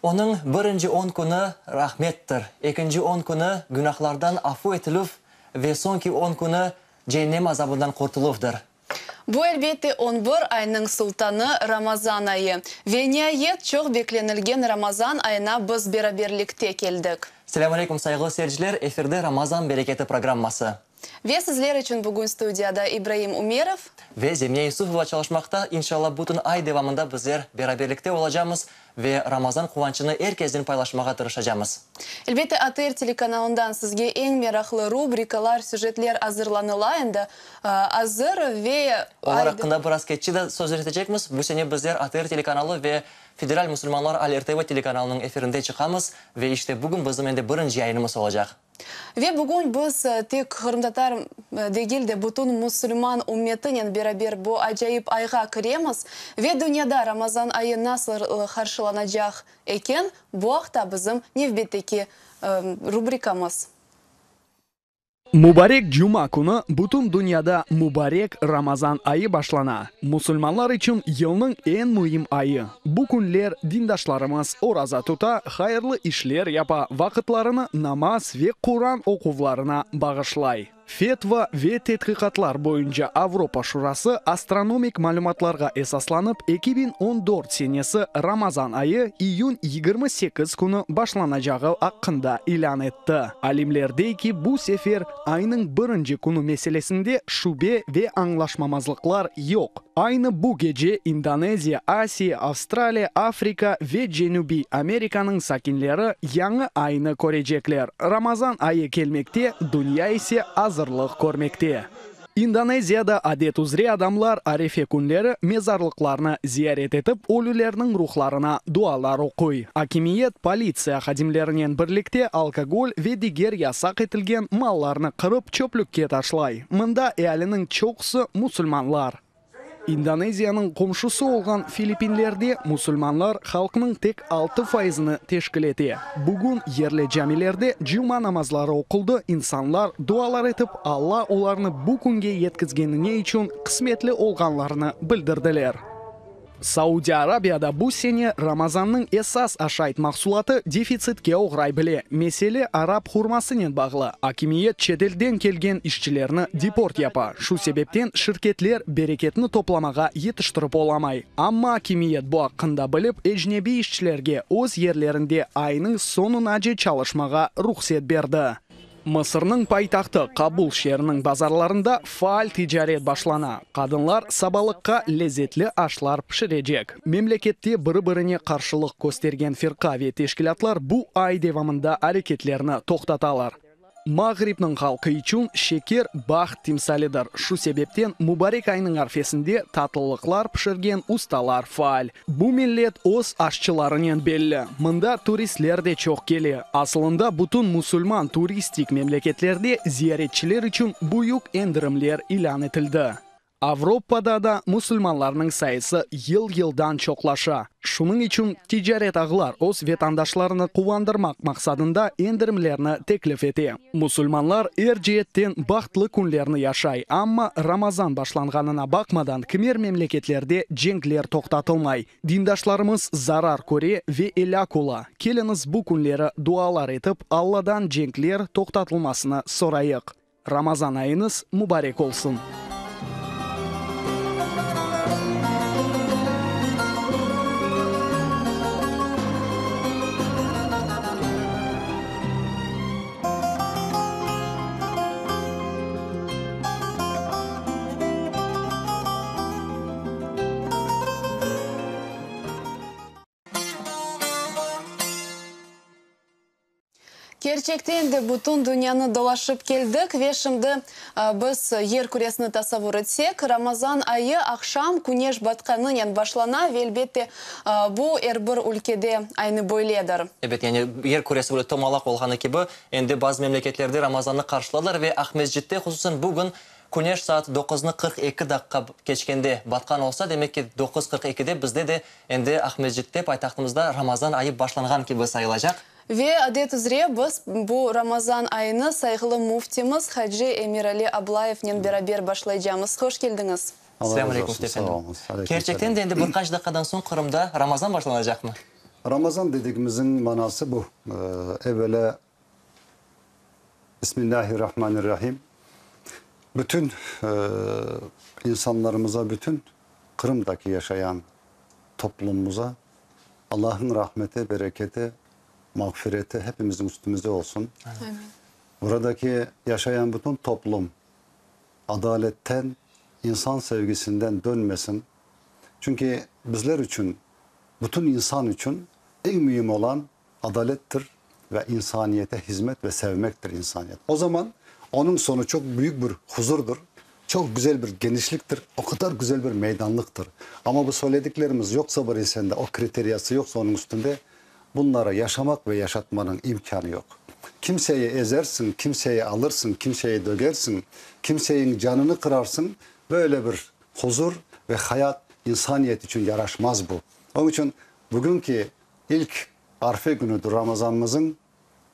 Onun birinci 10 günü rahmettir. İkinci 10 günü günahlardan affı etilif ve sonki 10 günü cehennem azabından kurtulufdur. Bu elbette 11 ayının sultanı Ramazan ayı. Ve nihayet çok beklenilgen Ramazan ayına biz beraberlikte geldik. Selamünaleyküm saygılı seyirciler. Efirde Ramazan Bereketi programması. Ve sizler için bugün stüdyada İbrahim Umerov ve Zemye Yusufova çalışmakta. İnşallah bütün ay devamında bizler beraberlikte olacağımız ve Ramazan kuvancını herkesin paylaşmaya tırışacağımız. Elbette ATR telekanalından sizge en meraklı rubrikalar, süjetler hazırlanılayında hazır ve... Onlar hakkında biraz geçici de söz edeceğimiz. Bu sene bizler ATR telekanalı ve Federal Müslümanlar Al RTV telekanalının efirinde çıkamız ve işte bugün bizim de birinci yayınımız olacak. Ve bugün biz tek hürmetar değil de bütün Müslüman ümmetinin beraber bu acayip ayga kiremiz ve dünyada Ramazan ayı nasıl karşılanacak eken bu hafta bizim növbetteki rubrikamız. Mübarek Cuma günü bütün dünyada mübarek Ramazan ayı başlana. Müslümanlar için yılın en mühim ayı. Bu günler dindaşlarımız oraza tuta, hayırlı işler yapa, vakitlerini namaz ve Kur'an okuvlarına bağışlay. Fetva ve tetkikatlar boyunca Avrupa Şurası astronomik malumatlarga esaslanıp 2014 senesi Ramazan ayı iyun 28 günü başlanacağı hakkında ilan etti. Alimler deydi ki bu sefer ayının birinci günü meselesinde şube ve anlaşmamazlıklar yok. Aynı bu gece Endonezya, Asya, Avustralya, Afrika ve Cenubi Amerika'nın sakinleri yanı ayını görecekler. Ramazan ayı gelmekte, dünya ise hazırlık görmekte. Indonezya'da adet üzere adamlar Arefe günleri mezarlıklarını ziyaret edip ölülerinin ruhlarına dualar okuy. Hakimiyet politsiya xadimlerinden birlikte alkogol ve diğer yasak etilgen mallarını kırıp çöplükке taşlay. Mında elinin çoğusu Müslümanlar. Indonezya'nın komşusu olan Filipinler'de Müslümanlar halkının tek 6%'ını teşkil etti. Bugün yerli camilerde cuma namazları okuldu, insanlar dualar etip Allah onlarını bu günge yetkizgenine için kısmetli olganlarını bildirdiler. Saudiya Arabiyada bu sene Ramazanның esas aşayt mahsulatı defitsitke uğray bile. Mesele Arap hurmasının bağlı. Hakimiyet çetelden kelgen işçilerini deport yapa. Şu sebepten şirketler bereketini toplamağa yetiştirip olamay. Ama hakimiyet bu hakkında bilip ecnebi işçilerge öz yerlerinde ayının sonunaca çalışmağa ruhsat berdi. Mısır'nın paytaxtı Kabul şehrinin bazarlarında faal ticaret başlana. Kadınlar sabalıkka lezzetli aşlar pişirecek. Memlekette bir-birine karşılık göstergen firqa ve teşkilatlar bu ay devamında hareketlerini toxtatalar. Mağrib'nin halkı için şeker baxt timsalidir. Şu sebepten mübarek ayının arfesinde tatlılıklar pişirgen ustalar faal. Bu millet öz aşçılarının belli. Mında turistler de çok geli. Aslında bütün Müslüman turistik memleketlerde ziyaretçiler için büyük indirimler ilan etildi. Avrupa'da da Müslümanların sayısı yıl-yıldan çoklaşa. Şunun için ticaret ağlar öz vatandaşlarını kuvandırmak maksadında indirimlerini teklif etti. Müslümanlar erciyetten baxtlı günlerini yaşay. Ama Ramazan başlanğanına bakmadan kimer memleketlerde cenkler toxtatılmay. Dindaşlarımız zarar göre ve elak ola. Keliniz bu günleri dualar etip Allah'dan cenkler toxtatılmasını sorayık. Ramazan ayınız mübarek olsun. Gerçekten de bütün dünyanı dolaşıp geldik ve şimdi biz yer küresini tasavvur etsek, Ramazan ayı akşam güneş batkanından başlana ve elbette bu her bir ülkede aynı böyledir. Evet, yani yer küresi böyle tomalak olğanı gibi, endi bazı memleketlerde Ramazan'ı karşıladılar ve Akmezcit'te hususan bugün güneş saat 9'nu 42 dakika geçkende batkan olsa, demek ki 9:42'de bizde de endi Akmezcit'te paytaxtımızda Ramazan ayı başlanğan gibi sayılacak. Ve adet üzere biz bu Ramazan ayını saygılı muftimiz Hacı Emir Ali Ablayev'nin beraber başlayacağımız. Hoş geldiniz. Selamünaleyküm efendim. Gerçekten de endi birkaç dakikadan sonra Kırım'da Ramazan başlanacak mı? Ramazan dediğimizin manası bu. Evvela Bismillahirrahmanirrahim. Bütün insanlarımıza, bütün Kırım'daki yaşayan toplumumuza Allah'ın rahmeti, bereketi, mağfireti hepimizin üstümüzde olsun. Amin. Buradaki yaşayan bütün toplum adaletten, insan sevgisinden dönmesin. Çünkü bizler için, bütün insan için en mühim olan adalettir ve insaniyete hizmet ve sevmektir insaniyet. O zaman onun sonu çok büyük bir huzurdur. Çok güzel bir genişliktir. O kadar güzel bir meydanlıktır. Ama bu söylediklerimiz yoksa bir insanda, o kriteriyası yoksa onun üstünde bunlara yaşamak ve yaşatmanın imkanı yok. Kimseyi ezersin, kimseyi alırsın, kimseyi dögersin, kimsenin canını kırarsın. Böyle bir huzur ve hayat insaniyet için yaraşmaz bu. Onun için bugünkü ilk Arife günüdür Ramazanımızın.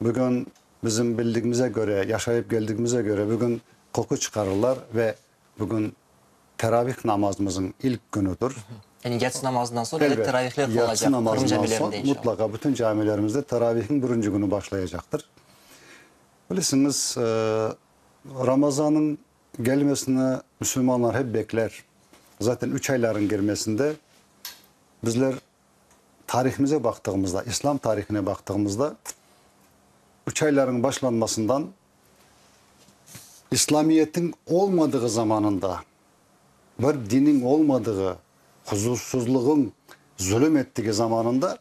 Bugün bizim bildiğimize göre, yaşayıp geldiğimize göre bugün koku çıkarırlar ve bugün teravih namazımızın ilk günüdür. Yani yatsı namazından sonra evet, teravihler Yatsı olacak. Kırım namazından camilerinde sonra inşallah. mutlaka bütün camilerimizde teravihin birinci günü başlayacaktır. Bilirsiniz Ramazan'ın gelmesini Müslümanlar hep bekler. Zaten 3 ayların girmesinde bizler tarihimize baktığımızda, İslam tarihine baktığımızda 3 ayların başlanmasından İslamiyet'in olmadığı zamanında, bir dinin olmadığı, huzursuzluğun zulüm ettiği zamanında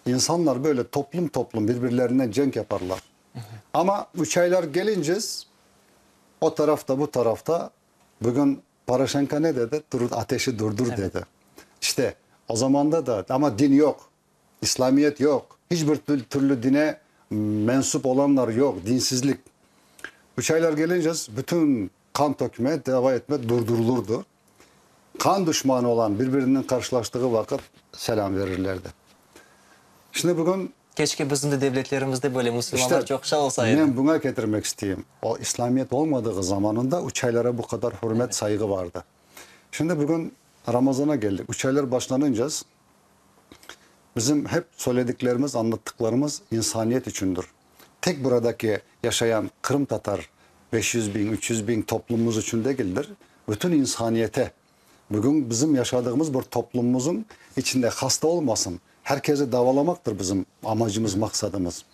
insanlar böyle toplum toplum birbirlerine cenk yaparlar. Ama 3 aylar gelince o tarafta bu tarafta bugün Paraşenka ne dedi? Ateşi durdur dedi. İşte o zamanda da ama din yok. İslamiyet yok. Hiçbir türlü dine mensup olanlar yok. Dinsizlik. 3 aylar gelince bütün kan dökme, dava etme durdurulurdu. Kan düşmanı olan birbirinin karşılaştığı vakit selam verirlerdi. Şimdi bugün Keşke bizim de devletlerimizde böyle Müslümanlar çok şey olsaydı. ben buna getirmek isteyeyim. O İslamiyet olmadığı zamanında 3 aylara bu kadar hürmet, saygı vardı. Şimdi bugün Ramazan'a geldik. 3 aylar başlanınca bizim hep söylediklerimiz, anlattıklarımız insaniyet içindir. Tek buradaki yaşayan Kırım Tatar 500 bin, 300 bin toplumumuz için değildir. Bütün insaniyete, bugün bizim yaşadığımız bir toplumumuzun içinde hasta olmasın. Herkese davalamaktır bizim amacımız, maksadımız.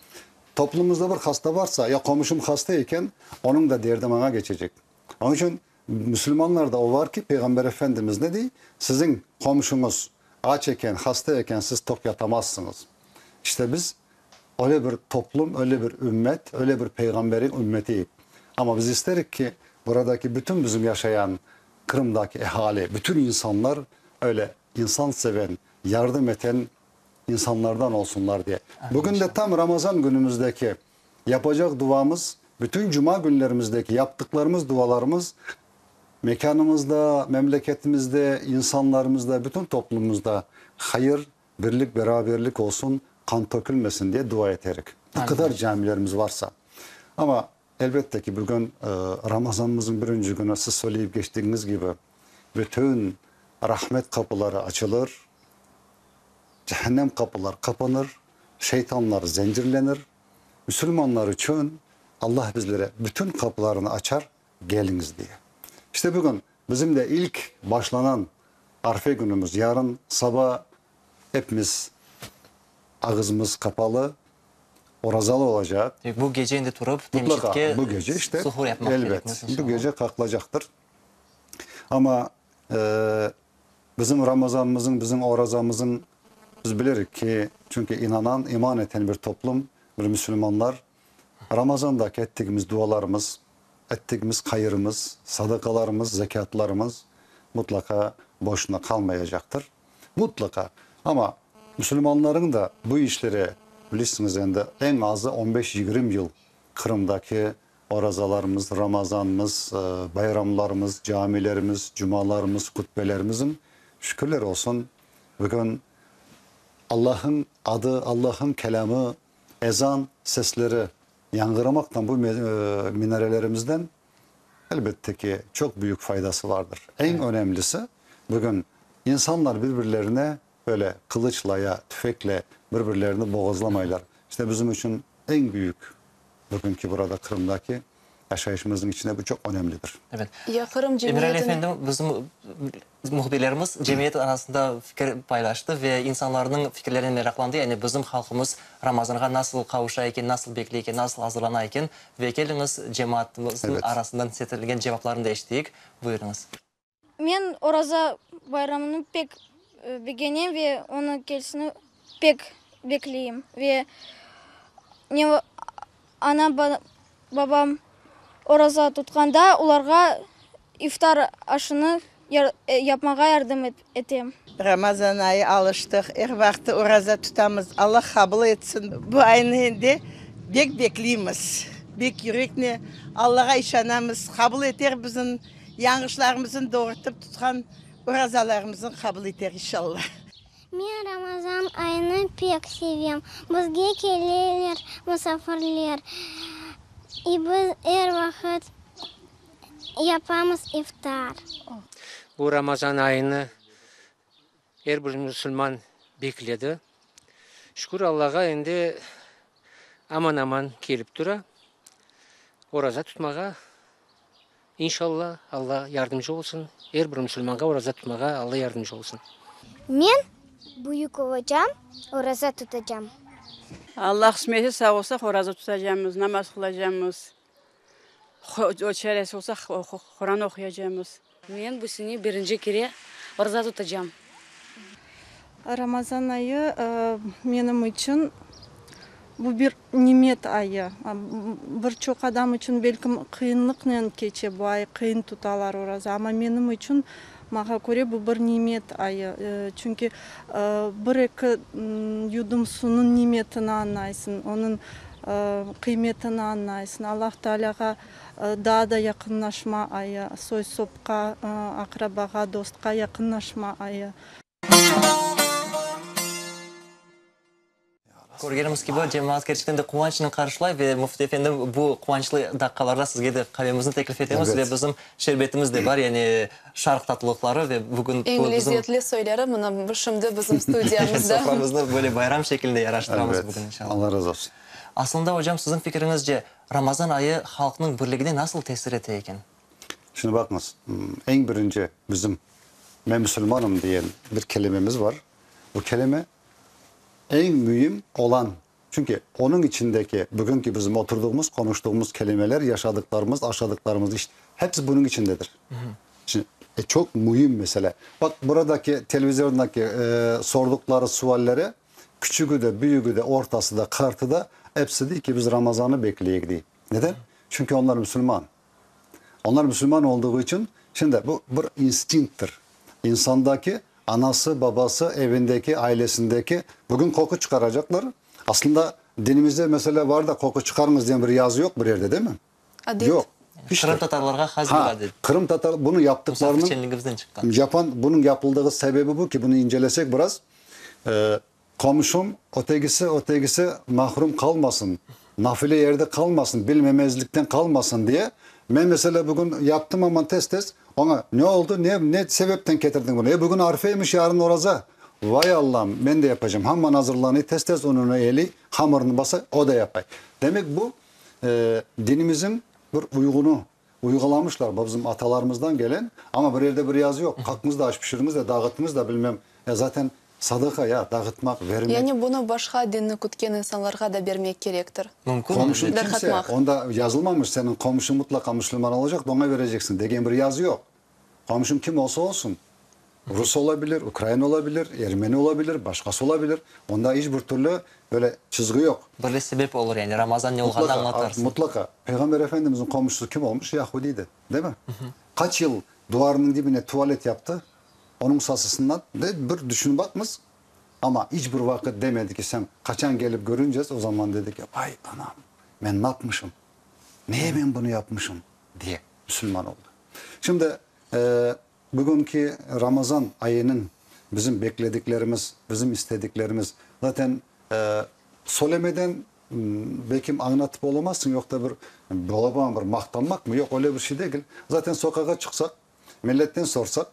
Toplumumuzda bir hasta varsa ya komşum hastayken onun da derdi bana geçecek. Onun için Müslümanlarda o var ki Peygamber Efendimiz ne diyor? Sizin komşunuz açken, hastayken siz tok yatamazsınız. İşte biz öyle bir toplum, öyle bir ümmet, öyle bir peygamberin ümmetiyiz. Ama biz isterik ki buradaki bütün bizim yaşayan Kırım'daki ehali, bütün insanlar öyle insan seven, yardım eden insanlardan olsunlar diye. Bugün de tam Ramazan günümüzdeki yapacak duamız, bütün cuma günlerimizdeki yaptıklarımız, dualarımız mekanımızda, memleketimizde, insanlarımızda, bütün toplumumuzda hayır, birlik, beraberlik olsun, kan tökülmesin diye dua ederek. Ne kadar camilerimiz varsa. Ama elbette ki bugün Ramazanımızın birinci günü siz söyleyip geçtiğiniz gibi bütün rahmet kapıları açılır, cehennem kapılar kapanır, şeytanlar zincirlenir. Müslümanlar için Allah bizlere bütün kapılarını açar, geliniz diye. İşte bugün bizim de ilk başlanan Arife günümüz. Yarın sabah hepimiz ağzımız kapalı, orazalı olacak. Bu gece indi durup Mutlaka demiştik ki bu gece işte suhur yapmak elbet gerekmez bu inşallah. gece kalkacaktır. Ama bizim Ramazanımızın, bizim orazamızın biz biliriz ki çünkü inanan, iman eden bir toplum, bir Müslümanlar Ramazan'daki ettiğimiz dualarımız, ettiğimiz hayırımız, sadakalarımız, zekatlarımız mutlaka boşuna kalmayacaktır. Mutlaka. Ama Müslümanların da bu işleri bilirsiniz en azı 15-20 yıl Kırım'daki orazalarımız, Ramazanımız, bayramlarımız, camilerimiz, cumalarımız, kutbelerimizin şükürler olsun bugün Allah'ın adı, Allah'ın kelamı, ezan sesleri yankılamaktan bu minarelerimizden elbette ki çok büyük faydası vardır. En önemlisi bugün insanlar birbirlerine böyle kılıçla ya tüfekle birbirlerini boğazlamaylar. İşte bizim için en büyük bugünkü burada Kırım'daki yaşayışımızın içinde bu çok önemlidir. Evet. Ya Kırım Emre Ali cemiyetinin... efendim, bizim muhbirlerimiz cemiyet arasında fikir paylaştı ve insanların fikirlerini meraklandı. Yani bizim halkımız Ramazan'a nasıl kavuşayken, nasıl bekleyken, nasıl hazırlanayken ve geliniz cemaatimizin Evet. arasından seçilген cevaplarını da eşittik. Buyurunuz. Men Oraza bayramını pek beğeneyim ve onun gelişini pek bekleyeyim. Ve ne babam Oraza tutkanda onlarga iftar aşını yapmaya yardım edeyim. Ramazan ayı alıştık. Her vakti oraza tutamız. Allah kabul etsin. Bu ayını de bekliyoruz. Bek yürekli Allah'a işanamız. Kabul eder bizim yanlışlarımızın doğurtup tutkan orazalarımızın kabul eder inşallah. Ben Ramazan ayını pek seviyorum. Bizge gelirler, misafirler. Biz her vakit yapamız iftar. Bu Ramazan ayını her bir Müslüman bekledi. Şükür Allah'a endi aman gelip dura. Oraza tutmağa inşallah Allah yardımcı olsun. Her bir Müslümanға oraza tutmağa Allah yardımcı olsun. Ben büyük olacağım, oraza tutacağım. Allah kısmeti sağ olsa horazı tutacağımız, namaz kılacağımız, o çeresi olsa Kur'an okuyacağımız. Ben bu sene birinci kere oraza tutacağım. Ramazan ayı benim için bu bir nimet ayı. Birçok adam için belki kıyınlıkla geçe bu ay, kıyın tutalar oraza. Ama benim için mağa göre bu bir nimet ayı. Çünkü bir iki yudum sunun nimetini anlaysın, onun kıymetini anlaysın. Allah Teala'ga daha da yakınlaşma ayı, soy sopka, akrabaga, dostka yakınlaşma ayı. Görgenimiz gibi cemaat gerçekten de kuvvançını karşılay ve Mufti efendim bu kuvvançlı dakikalarda sizge de kahvemizni teklif edemiz ve bizim şerbetimiz de var, yani şark tatlılıkları ve bugün En lezzetli söyleri mına şimdi bizim stüdyamızda. soframızda böyle bayram şeklinde yaraştıramız Evet. bugün inşallah. Allah razı olsun. Aslında hocam sizin fikrinizce Ramazan ayı halkının birliğine nasıl tesir eteyken? Şimdi bakınız, en birinci bizim ben Müslümanım diyen bir kelimemiz var. Bu kelime en mühim olan. Çünkü onun içindeki bugünkü bizim oturduğumuz, konuştuğumuz kelimeler, yaşadıklarımız, aşadıklarımız işte hepsi bunun içindedir. Şimdi, çok mühim mesele. Bak buradaki televizyondaki sordukları sualleri küçüğü de, büyüğü de, ortası da, kartı da hepsi değil ki biz Ramazan'ı bekleyek diye. Neden? Çünkü onlar Müslüman. Onlar Müslüman olduğu için şimdi bu bir instinkttir. İnsandaki anası, babası, evindeki, ailesindeki bugün koku çıkaracaklar. Aslında dinimizde mesela var da koku çıkarmız diyen bir yazı yok bir yerde değil mi? Adet. Yok. Kırım Tatarlarga haz biladi. Kırım Tatar bunu yaptıklarının Musafirçiligimizden çıkan. bunun yapıldığı sebebi bu ki bunu incelesek biraz. Komşum ötekisi mahrum kalmasın. Nafile yerde kalmasın, bilmemezlikten kalmasın diye. Ben mesela bugün yaptım ama test ona ne oldu, ne sebepten getirdin bunu? Bugün arifeymiş, yarın oraza. Vay Allah'ım, ben de yapacağım. Hemen hazırlanıyor, test ununu eli, hamurunu basa, o da yapay. Demek bu dinimizin bir uygulamışlar. Bu bizim atalarımızdan gelen ama bir yerde bir yazı yok. Kalkımız da aş pişirimiz de dağıtımız da bilmem. Ya zaten sadaka ya dağıtmak, vermek. Yani bunu başka dinini kutken insanlarga da vermek gerektir. Mümkün. Komşun kimse, Darhatmak. onda yazılmamış senin komşun mutlaka Müslüman olacak da ona vereceksin degen bir yazı yok. Komşun kim olsa olsun. Rus olabilir, Ukrayna olabilir, Ermeni olabilir, başkası olabilir. Onda hiçbir türlü böyle çizgi yok. Böyle sebep olur yani Ramazan ne olduğunu anlatarsın. Mutlaka. Peygamber Efendimizin komşusu kim olmuş? Yahudiydi. Değil mi? Kaç yıl duvarının dibine tuvalet yaptı? Onun sasısından bir düşün bakmaz. Ama hiçbir vakit demedi ki sen kaçan gelip görüneceğiz. O zaman dedi ki vay anam ben ne yapmışım? Niye ben bunu yapmışım? Diye Müslüman oldu. Şimdi bugünkü Ramazan ayının bizim beklediklerimiz, bizim istediklerimiz zaten söylemeden belki anlatıp olamazsın, yok da bir maktanmak mı? Yok, öyle bir şey değil. Zaten sokağa çıksak, milletten sorsak,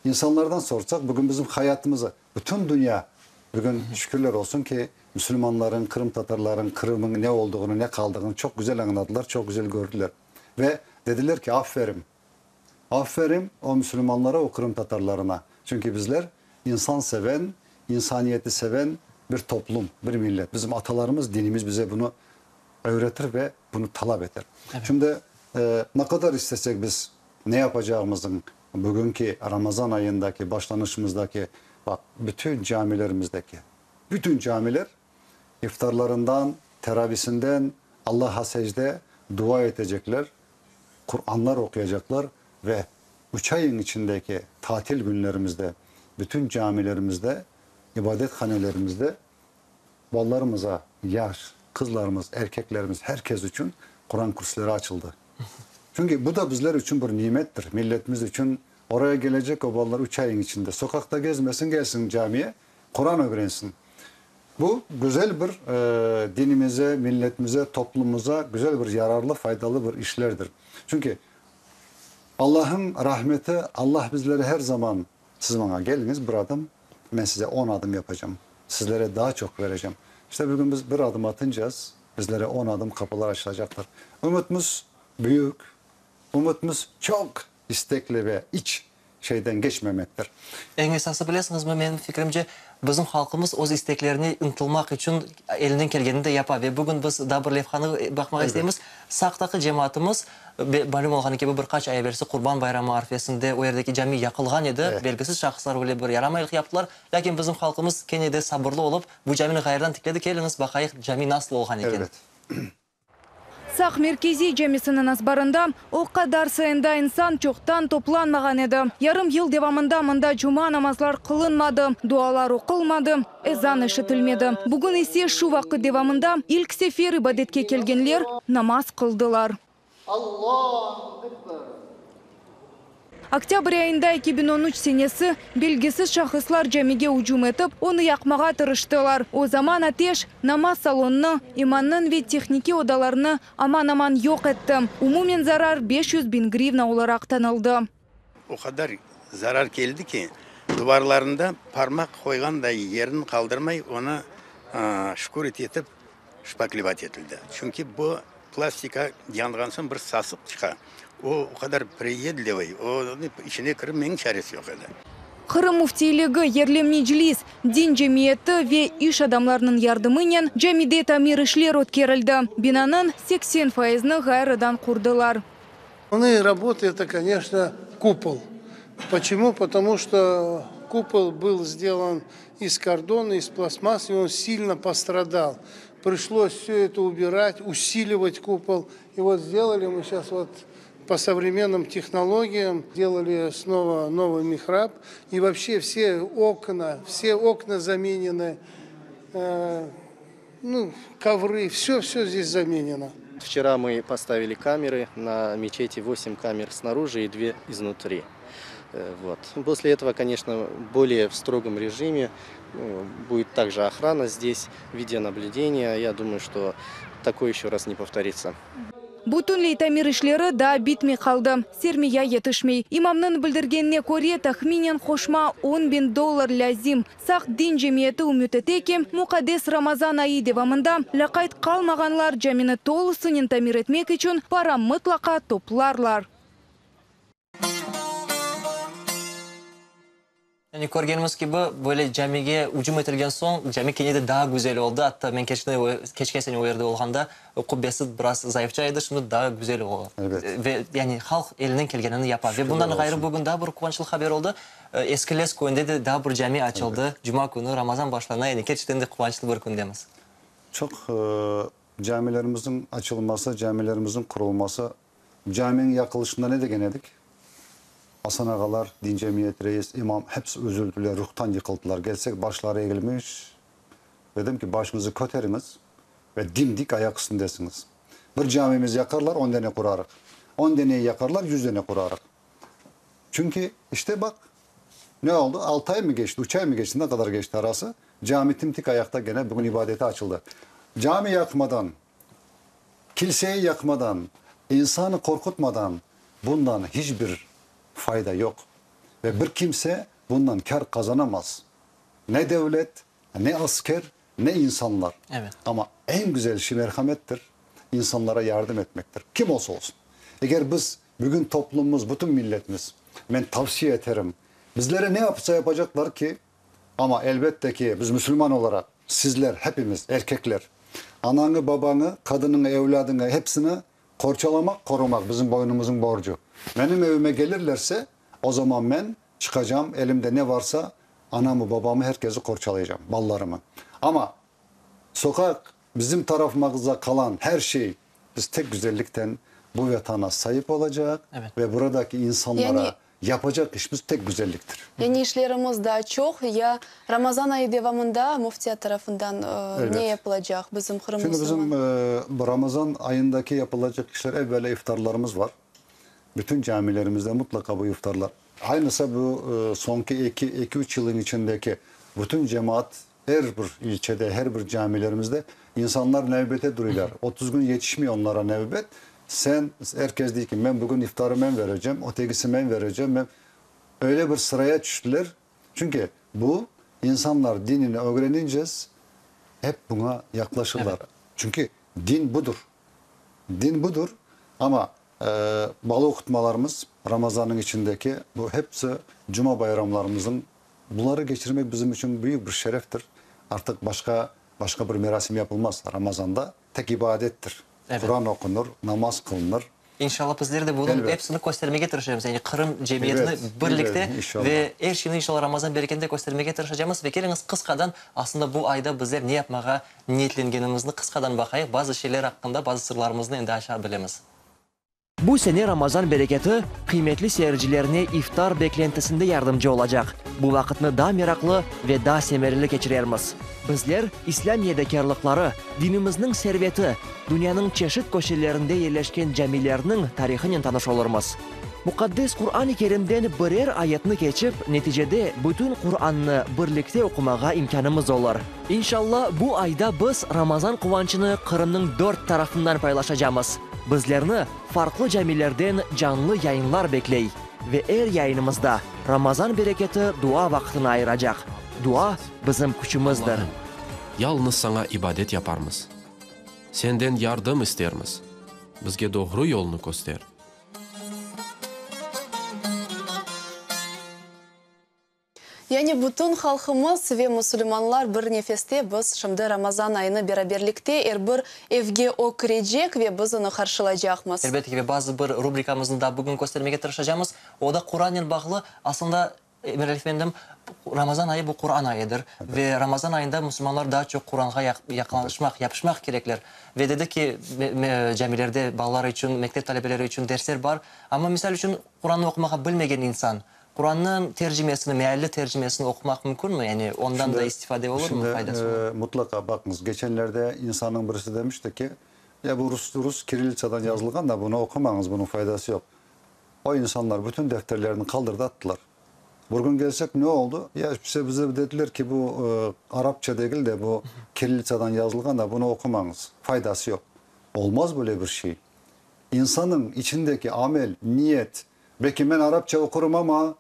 insanlardan sorsak bugün bizim hayatımızı bütün dünya Bugün şükürler olsun ki Müslümanların, Kırım Tatarların, Kırım'ın ne olduğunu, ne kaldığını çok güzel anladılar, çok güzel gördüler. Ve dediler ki aferin. Aferin o Müslümanlara, o Kırım Tatarlarına. Çünkü bizler insan seven, insaniyeti seven bir toplum, bir millet. Bizim atalarımız, dinimiz bize bunu öğretir ve bunu talep eder. Evet. Şimdi ne kadar istesek biz ne yapacağımızın bugünkü Ramazan ayındaki başlanışımızdaki bak bütün camilerimizdeki bütün camiler iftarlarından, teravisinden Allah'a secde dua edecekler. Kur'anlar okuyacaklar ve 3 ayın içindeki tatil günlerimizde bütün camilerimizde, ibadethanelerimizde ballarımıza, yaş, kızlarımız, erkeklerimiz, herkes için Kur'an kursları açıldı. Çünkü bu da bizler için bir nimettir. Milletimiz için oraya gelecek o ballar 3 ayın içinde. Sokakta gezmesin, gelsin camiye, Kur'an öğrensin. Bu güzel bir dinimize, milletimize, toplumumuza güzel bir yararlı, faydalı bir işlerdir. Çünkü Allah'ın rahmeti, Allah bizlere her zaman siz bana geliniz bir adım, ben size 10 adım yapacağım. Sizlere daha çok vereceğim. İşte bugün biz bir adım atınacağız. Bizlere 10 adım kapılar açılacaklar. Umutumuz büyük. Umutumuz çok istekli ve iç şeyden geçmemektir. En esası bilesiniz mi, benim fikrimce bizim halkımız o isteklerini ıntılmak için elinden geleni de yapar ve bugün biz Dabır Levhan'a bakmak isteyimiz. Saqtaki cemaatimiz malum olğan gibi birkaç ay evvelsi Kurban Bayramı arifesinde o yerdeki cami yakılgan edi. Evet. Belgisiz şahıslar öyle bir yaramaylık yaptılar. Lakin bizim halkımız kenede sabırlı olup bu camini gayırdan tikledik. Eliniz bakayık cami nasıl olğan eken. Evet. Saq Merkezi Cemisi'nin asbarında o kadar sayında insan çoktan toplanmagan edi. Yarım yıl devamında mında cuma namazlar kılınmadı, dualar okılmadı, ezan işitilmedi. Bugün ise şu vakit devamında ilk sefer ibadetke kelgenler namaz kıldılar. Allahu Ekber. Oktyabr ayında 2013 senesi belgisiz şahıslar camiye hücum etip onu yakmağa tırıştılar. O zaman ateş namaz salonunu, imanın ve tekniki odalarını aman aman yok etti. Umumen zarar 500.000 grivna olarak tanıldı. O kadar zarar geldi ki duvarlarında parmak koygan da yerini kaldırmayı ona şükür etip şpaklivat edildi. Çünkü bu plastika yanğansın bir sasık çıkar. O kadar приедливый, o içine kırıp men çaresi yok edi. Kırım Muftiyliği, yerli meclis, din cemiyeti ve iş adamlarının yardımıyla camide tamir işler ötkerildi. Binanın 80%'ını gayrıdan kurdular. Основная работа это, конечно, купол. Почему? Потому что купол был сделан из картона, из пластмассы, и он сильно пострадал. Пришлось все это убирать, усиливать купол. И вот сделали мы сейчас вот по современным технологиям, делали снова новый михраб. И вообще все окна заменены, ковры, все здесь заменено. Вчера мы поставили камеры на мечети, 8 камер снаружи и 2 изнутри. Вот. После этого, конечно, более в строгом режиме будет также охрана здесь, видеонаблюдение. Я думаю, что такое еще раз не повторится. Bütünley tamir işleri da bitmey kaldı. Sermiye yetişmey. İmamның bildirgenine göre tahminen hoşma $10.000 lazım. Saq din cemiyeti ümit eti ki mukaddes Ramazan ayı devamında lakayt kalmaganlar camini tolusının tamir etmek için para mutlaka toplarlar. Yani görgenimiz gibi böyle camiye hücum etilgen son cami kenede daha güzel oldu. Hatta ben keçken sene o yerde olganda kubbesi biraz zayıfçaydı. Şimdi daha güzel oldu. Evet. Ve yani halk elinden gelgenini yapar. Ve bundan gayrı bugün daha bir kuvvançlık haber oldu. Eskiles köyünde de daha bir cami açıldı. Evet. Cuma günü Ramazan başlarına yani gerçekten de kuvvançlı bir gündemiz. Çok camilerimizin açılması, camilerimizin kurulması, caminin yakılışında ne de genedik? Hasan ağalar, din cemiyet reis, imam hepsi üzüldüler, ruhtan yıkıldılar. Gelsek başları eğilmiş. Dedim ki başınızı köteriniz ve dimdik ayak üstündesiniz. Bir camimiz yakarlar 10 tane kurarık. 10 taneyi yakarlar 100 tane kurarık. Çünkü işte bak ne oldu? 6 ay mı geçti, 3 ay mı geçti, ne kadar geçti arası? Cami timtik ayakta gene bugün ibadete açıldı. Cami yakmadan, kiliseyi yakmadan, insanı korkutmadan bundan hiçbir fayda yok. Ve bir kimse bundan kar kazanamaz. Ne devlet, Ne asker ne insanlar. Evet. Ama en güzel şey merhamettir. İnsanlara yardım etmektir. Kim olsa olsun. Eğer biz bugün toplumumuz, bütün milletimiz, ben tavsiye ederim. Bizlere ne yapsa yapacaklar ki, ama elbette ki biz Müslüman olarak sizler hepimiz erkekler ananı, babanı, kadını, evladını hepsini korçalamak, korumak bizim boynumuzun borcu. Benim evime gelirlerse o zaman ben çıkacağım, elimde ne varsa anamı, babamı, herkesi korçalayacağım, ballarımı. Ama sokak bizim tarafımıza kalan her şey biz tek güzellikten bu vatana sahip olacak ve buradaki insanlara yapacak işimiz tek güzelliktir. Yani işlerimiz daha çok ya Ramazan ayı devamında muftiyat tarafından ne yapılacak bizim Kırım'ımızda? Şimdi bizim bu Ramazan ayındaki yapılacak işler evvela iftarlarımız var. Bütün camilerimizde mutlaka bu iftarlar. Aynısı bu sonki 2-3 yılın içindeki bütün cemaat her bir ilçede, her bir camilerimizde insanlar nöbete duruyorlar. 30 gün yetişmiyor onlara nöbet. Herkes diyor ki ben bugün iftarı ben vereceğim, ötekisi ben vereceğim. Öyle bir sıraya düştüler. Çünkü bu insanlar dinini öğrenince hep buna yaklaşırlar. Evet. Çünkü din budur. Din budur ama balı okutmalarımız Ramazan'ın içindeki bu hepsi Cuma bayramlarımızın bunları geçirmek bizim için büyük bir şereftir. Artık başka bir merasim yapılmaz Ramazan'da. Tek ibadettir. Evet. Kur'an okunur, namaz kılınır. İnşallah bizler de bunun hepsini göstermeye çalışacağız. Yani Kırım cemiyetini birlikte ve her şeyini inşallah Ramazan bereketinde göstermeye çalışacağız. Ve geliniz kıskadan aslında bu ayda bizler ne yapmaya niyetlengenimizni kıskadan bakayım. Bazı şeyler hakkında bazı sırlarımızı endi aşağı bilemiz. Bu sene Ramazan bereketi kıymetli seyircilerine iftar beklentisinde yardımcı olacak. Bu vakitni daha meraklı ve daha semerili geçirermiz. Bizler İslam yedekarlıkları, dinimizin serveti, dünyanın çeşit köşelerinde yerleşken camilerinin tarihinin tanış olurmuz. Mukaddes Kur'an-ı Kerim'den birer ayetini geçip neticede bütün Kur'an'ı birlikte okumağa imkanımız olur. İnşallah bu ayda biz Ramazan kıvançını Kırım'ın 4 tarafından paylaşacağız. Bizlerini farklı camilerden canlı yayınlar bekley ve her yayınımızda Ramazan bereketi dua vaktini ayıracak. Dua bizim küçümüzdür. Allah'ım, yalnız sana ibadet yaparmız. Senden yardım istermiz. Bizge doğru yolunu göster. Yani bütün halkımız ve Müslümanlar bir nefeste biz şimdi Ramazan ayını beraberlikte bir evge okirecek ve biz onu karşılayacağımız. Elbette ki ve bazı bir rubrikamızın da bugün göstermeye çalışacağımız. O da Kur'an'la bağlı aslında Emir Efendim Ramazan ayı bu Kur'an ayıdır. Evet. Ve Ramazan ayında Müslümanlar daha çok Kur'an'a yaklaşmak, yapışmak gerekler. Ve dedi ki camilerde ballar için, mektep talebeleri için dersler var. Ama misal için Kur'an'ı okumak bilmegen insan Kur'an'ın tercümesini, mealli tercümesini okumak mümkün mü? Yani ondan da istifade olur mu? Faydası olur? Mutlaka bakınız. Geçenlerde insanın birisi demişti ki ya bu Rus Kirillitsa'dan yazılgan da bunu okumanız, bunun faydası yok. O insanlar bütün defterlerini kaldırdı attılar. Bugün gelsek ne oldu? Ya bize dediler ki bu Arapça değil de bu Kirillitsa'dan yazılgan da bunu okumanız. Faydası yok. Olmaz böyle bir şey. İnsanın içindeki amel, niyet. Belki ben Arapça okurum ama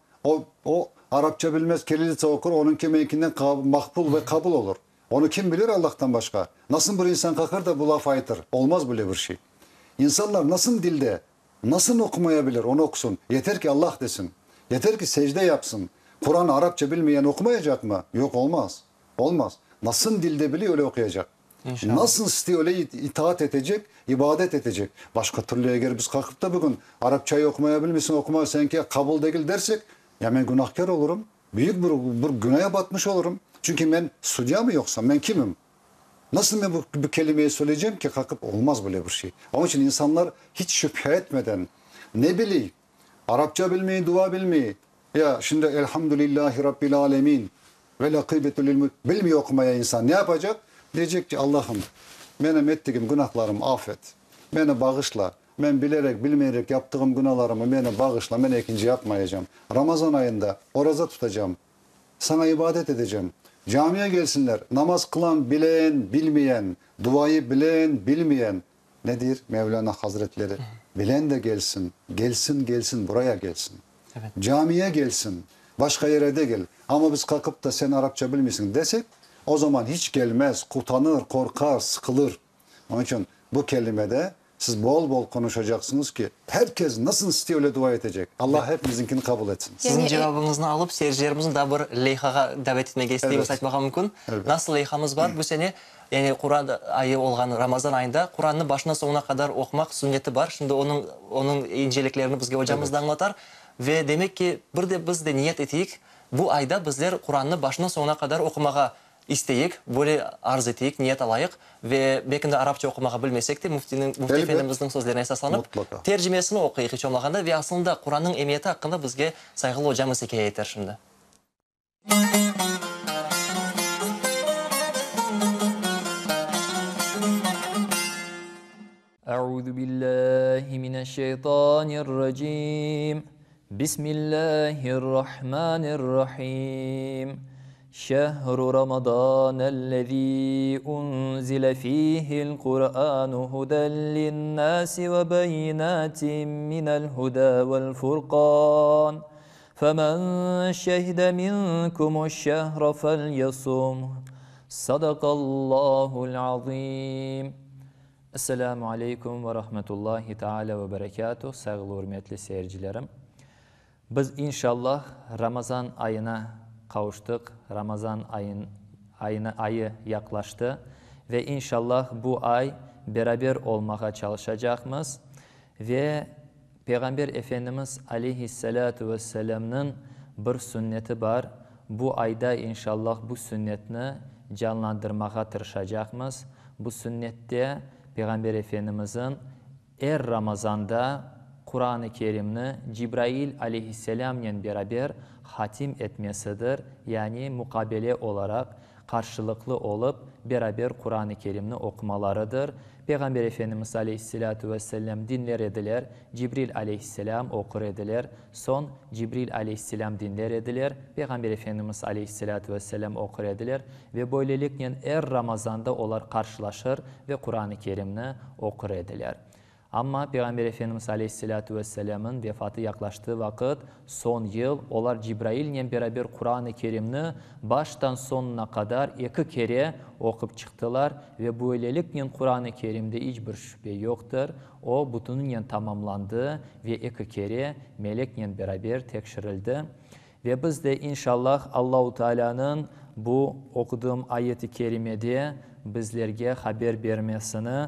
o Arapça bilmez, Kirillitsa okur, onunki benimkinden makbul ve kabul olur. Onu kim bilir Allah'tan başka? Nasıl bir insan kalkar da bu laf ayıtır? Olmaz böyle bir şey. İnsanlar nasıl dilde, nasıl okumayabilir onu okusun. Yeter ki Allah desin. Yeter ki secde yapsın. Kur'an Arapça bilmeyen okumayacak mı? Yok olmaz. Olmaz. Nasıl dilde biliyor öyle okuyacak. İnşallah. Nasıl istiyor öyle itaat edecek, ibadet edecek. Başka türlü eğer biz kalkıp da bugün Arapçayı okumayabilmişsin, okuma senki kabul değil dersek ya ben günahkar olurum. Büyük bir günaha batmış olurum. Çünkü ben Sudiya mı yoksa ben kimim? Nasıl ben bu kelimeyi söyleyeceğim ki kalkıp olmaz böyle bir şey. Onun için insanlar hiç şüphe etmeden ne bileyim Arapça bilmeyi, dua bilmeyi. Ya şimdi elhamdülillahi rabbil alemin ve lakibetül ilmi bilmiyor okumaya insan ne yapacak? Diyecek ki Allah'ım benim ettiğim günahlarımı affet. Beni bağışla. Ben bilerek bilmeyerek yaptığım günahlarımı beni bağışla. Ben ikinci yapmayacağım. Ramazan ayında oruç tutacağım. Sana ibadet edeceğim. Camiye gelsinler. Namaz kılan, bilen, bilmeyen, duayı bilen, bilmeyen. Nedir? Mevlana Hazretleri. Bilen de gelsin. Gelsin buraya gelsin. Evet. Camiye gelsin. Başka yere de gel. Ama biz kalkıp da sen Arapça bilmiyorsun desek o zaman hiç gelmez, utanır, korkar, sıkılır. Onun için bu kelimede siz bol bol konuşacaksınız ki herkes nasıl istiyor öyle dua edecek. Allah hepimizinkini kabul etsin. Sizin cevabınızı alıp seyircilerimizin de bir leyhaga davet etmeye isteğimiz айтmağa mümkün. Nasıl leyhamız var? Bu sene yani Kur'an ayı olan Ramazan ayında Kur'an'ı başına sonuna kadar okumak sünneti var. Şimdi onun inceliklerini bizge hocamız da anlatar. Ve demek ki biz de niyet ettik. Bu ayda bizler Kur'an'ı başına sonuna kadar okumağa isteyik, böyle arz ettik, niyet alayık ve belki de Arapça okumağı bilmesek de Müfti Efendimizin sözlerine esaslanıp tercümesini okuyuk hiç olmaganda ve aslında Kur'an'ın emniyeti hakkında bizge saygılı hocamız hikaye yeter şimdi. Euzu billahi mineşşeytanirracim. Bismillahirrahmanirrahim. شهر رمضان الذي أنزل فيه القرآن هدى للناس وبينات من الهدى والفرقان فمن شهد منكم الشهر فليصم صدق الله العظيم. Esselamu Aleyküm ve Rahmetullahi Teala ve Berekatuhu. Saygılı hürmetli seyircilerim. Biz inşallah Ramazan ayına kavuştuk. Ramazan ayı yaklaştı ve inşallah bu ay beraber olmaya çalışacağımız ve Peygamber Efendimiz Aleyhisselatu Vesselam'ın bir sünneti var. Bu ayda inşallah bu sünnetini canlandırmaya tırışacağımız. Bu sünnette Peygamber Efendimiz'in Ramazan'da Kur'an-ı Kerim'ni Cibrail Aleyhisselam'la beraber hatim etmesidir. Yani mukabele olarak karşılıklı olup beraber Kur'an-ı Kerim'ni okumalarıdır. Peygamber Efendimiz Aleyhisselatü Vesselam dinler ediler. Cibril Aleyhisselam okur ediler. Son Cibril Aleyhisselam dinler ediler. Peygamber Efendimiz Aleyhisselatü Vesselam okur ediler. Ve böylelikle Ramazan'da onlar karşılaşır ve Kur'an-ı Kerim'ni okur ediler. Ama Peygamber Efendimiz Aleyhisselatü Vesselam'ın vefatı yaklaştığı vakit son yıl onlar Cibrail ile beraber Kur'an-ı Kerim'ni baştan sonuna kadar 2 kere okup çıktılar ve böylelikle Kur'an-ı Kerim'de hiçbir şüphe yoktur. O bütünüyle tamamlandı ve 2 kere melekle beraber tekşirildi. Ve biz de inşallah Allahu Teala'nın bu okuduğum ayeti kerimede bizlerge haber vermesini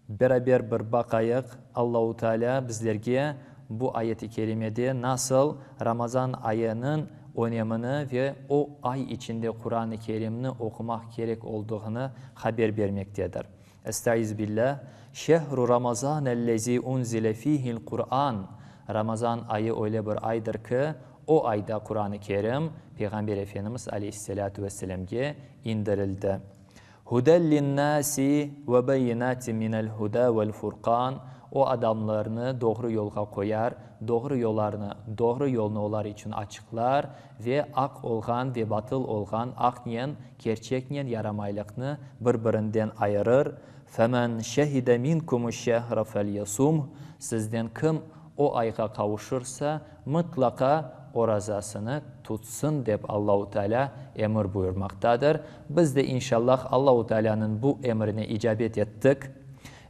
beraber bir bakayık. Allahu Teala bizlerge bu ayeti kerimede nasıl Ramazan ayının önemini ve o ay içinde Kur'an-ı Kerim'ni okumak gerek olduğunu haber vermektedir. Estağfirullah. Şehru Ramazanellezi unzile fihil Kur'an. Ramazan ayı öyle bir aydır ki o ayda Kur'an-ı Kerim Peygamber Efendimiz Aleyhisselatü Vesselam'ge indirildi. Hudellin nasi ve beyinati minel huda vel furkan. O adamlarını doğru yola koyar, doğru yolunu onlar için açıklar ve ak olgan ve batıl olgan akniyen, gerçekniyen yaramaylıkını birbirinden ayırır. Femen şehide minkumu şehre fel yasum. Sizden kim o ayga kavuşursa mutlaka orazasını tutsun deyip Allahu Teala emir buyurmaktadır. Biz de inşallah Allahu Teala'nın bu emrine icabet ettik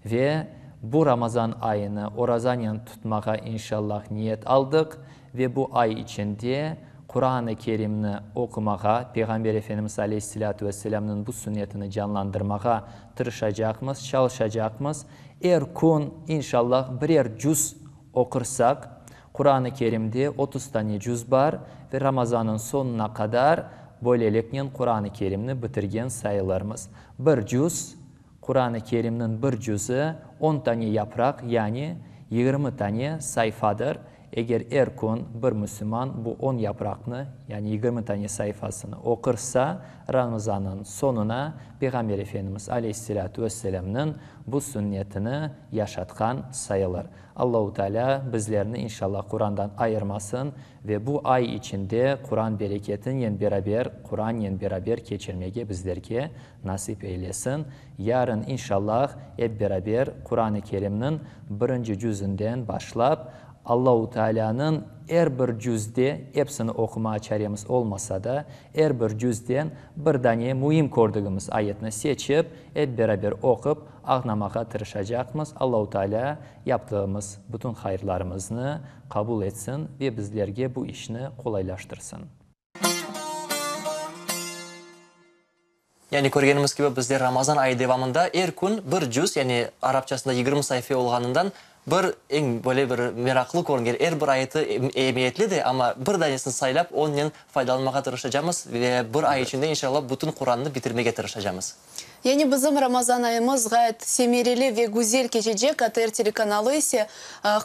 ve bu Ramazan ayını orazanla tutmaya inşallah niyet aldık ve bu ay içinde Kur'an-ı Kerim'ni okumaya, Peygamber Efendimiz Aleyhisselatü Vesselam'ın bu sünnetini canlandırmaya tırışacağımız, çalışacağımız. Eğer kun inşallah birer cüz okursak, Kur'an-ı Kerim'de 30 tane cüz var ve Ramazan'ın sonuna kadar böylelikle Kur'an-ı Kerim'ni bitirgen sayılarımız. Bir cüz, Kur'an-ı Kerim'nin bir cüzü 10 tane yaprak yani 20 tane sayfadır. Eğer erkun bir Müslüman bu 10 yaprakını yani 20 tane sayfasını okursa Ramazan'ın sonuna Peygamber Efendimiz Aleyhisselatü Vesselam'ın bu sünnetini yaşatkan sayılır. Allahu Teala bizlerini inşallah Kur'an'dan ayırmasın ve bu ay içinde Kur'an bereketinle beraber, Kur'an'la beraber geçirmeye bizlerge nasip eylesin. Yarın inşallah hep beraber Kur'an-ı Kerim'nin 1. cüzünden başlayıp Allahu Teala'nın her bir cüzde hepsini okuma çaremiz olmasa da her bir cüzden bir tane mühim gördüğümüz ayetini seçip hep beraber okup anlamaya tırışacağımız. Allahu Teala yaptığımız bütün hayırlarımızı kabul etsin ve bizlerge bu işini kolaylaştırsın. Yani көргенimiz gibi bizler Ramazan ayı devamında her gün bir cüz, yani Arapçasında 20 sayfa olğanından bir en böyle bir meraklı görünür. Her bir ayeti ehemmiyetli de ama bir tanesini saylap ondan faydalanmaya tırışacağımız ve bir ay içinde inşallah bütün Kur'an'ı bitirmeye tırışacağımız. Yani bizim Ramazan ayımız gayet semereli ve güzel geçecek. ATR telekanalı ise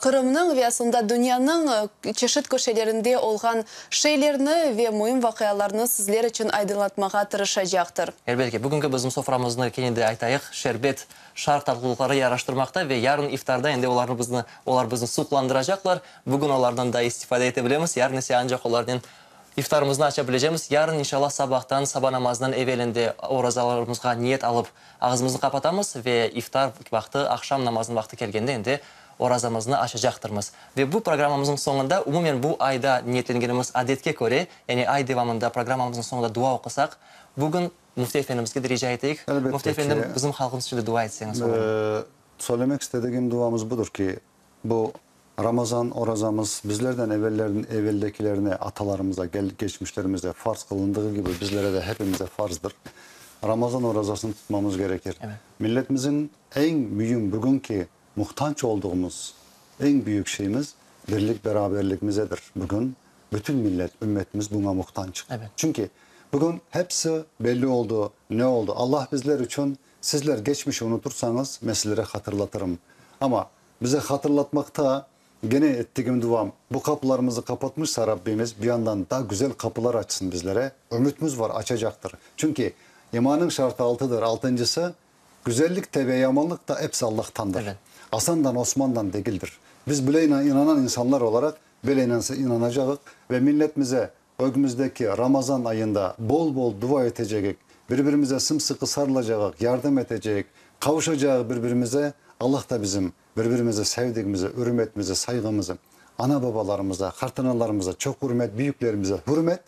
Kırım'ın ve aslında dünyanın çeşit köşelerinde olan şeylerini ve mühim vakayalarını sizler için aydınlatmaya tırışacaktır. Elbette bugünkü bizim soframızını keninde aytayıq, şerbet, şark tatlılıkları yaraştırmakta ve yarın iftarda indi onlar bizni suqlandıracaklar. Bugün onlardan da istifade edebiliriz. Yarın ise ancak onlardan İftarımızı açabileceğimiz. Yarın inşallah sabahtan, sabah namazından evvelinde orazalarımızga niyet alıp ağzımızı kapatamız ve iftar vakti, akşam namazının vakti gelgende indi orazamızını açacaktırmız. Ve bu programımızın sonunda umumen bu ayda niyetlengenimiz adetke göre, yani ay devamında programımızın sonunda dua okusak, bugün Müftü Efendimiz'e de rica ettik. Müftü Efendim bizim halkımız için de dua etseniz. Söylemek istediğim duamız budur ki bu Ramazan orazamız bizlerden evveldekilerine, atalarımıza, geçmişlerimize farz kılındığı gibi bizlere de hepimize farzdır. Ramazan orazasını tutmamız gerekir. Evet. Milletimizin en mühim bugünkü muhtaç olduğumuz en büyük şeyimiz birlik beraberlikimizedir. Bugün bütün millet, ümmetimiz buna muhtaç. Evet. Çünkü bugün hepsi belli oldu, ne oldu? Allah bizler için, sizler geçmişi unutursanız meseleleri hatırlatırım. Ama bize hatırlatmakta gene ettiğim duam, bu kapılarımızı kapatmışsa Rabbimiz bir yandan daha güzel kapılar açsın bizlere. Ümitimiz var, açacaktır. Çünkü imanın şartı 6'dır. 6.'sı güzellik ve yamanlık da hepsi Allah'tandır. Evet. Hasan'dan, Osman'dan değildir. Biz böyle inanan insanlar olarak böyle inanacağız ve milletimize önümüzdeki Ramazan ayında bol bol dua edecek, birbirimize sımsıkı sarılacak, yardım edecek, kavuşacak birbirimize. Allah da bizim birbirimize sevdiğimize, hürmetimize, saygımızı, ana babalarımıza, kartanalarımıza çok hürmet, büyüklerimize hürmet.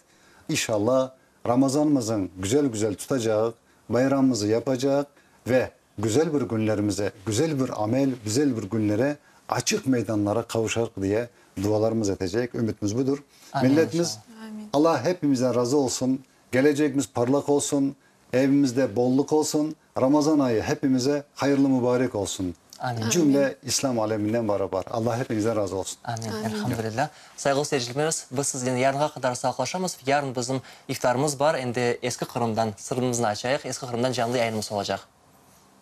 İnşallah Ramazanımızın güzel tutacak, bayramımızı yapacak ve güzel bir günlerimize, güzel bir amel, güzel bir günlere, açık meydanlara kavuşak diye dualarımız edecek. Ümitimiz budur. Amin. Milletimiz, Allah hepimizden razı olsun. Geleceğimiz parlak olsun. Evimizde bolluk olsun. Ramazan ayı hepimize hayırlı mübarek olsun. Amin. Cümle İslam aleminden beraber. Allah hepinizden razı olsun. Amin. Elhamdülillah. Saygılı seyircilerimiz, biz sizden yarına kadar sağlaşamız. Yarın bizim iftarımız var. Şimdi eski Kırım'dan sırrımızı açayıq. Eski Kırım'dan canlı yayınımız olacak.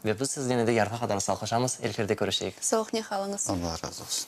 Ve biz sizden de yarına kadar sağlaşamız. Elferde görüşeyik. Sağlık ne halınız. Allah razı olsun.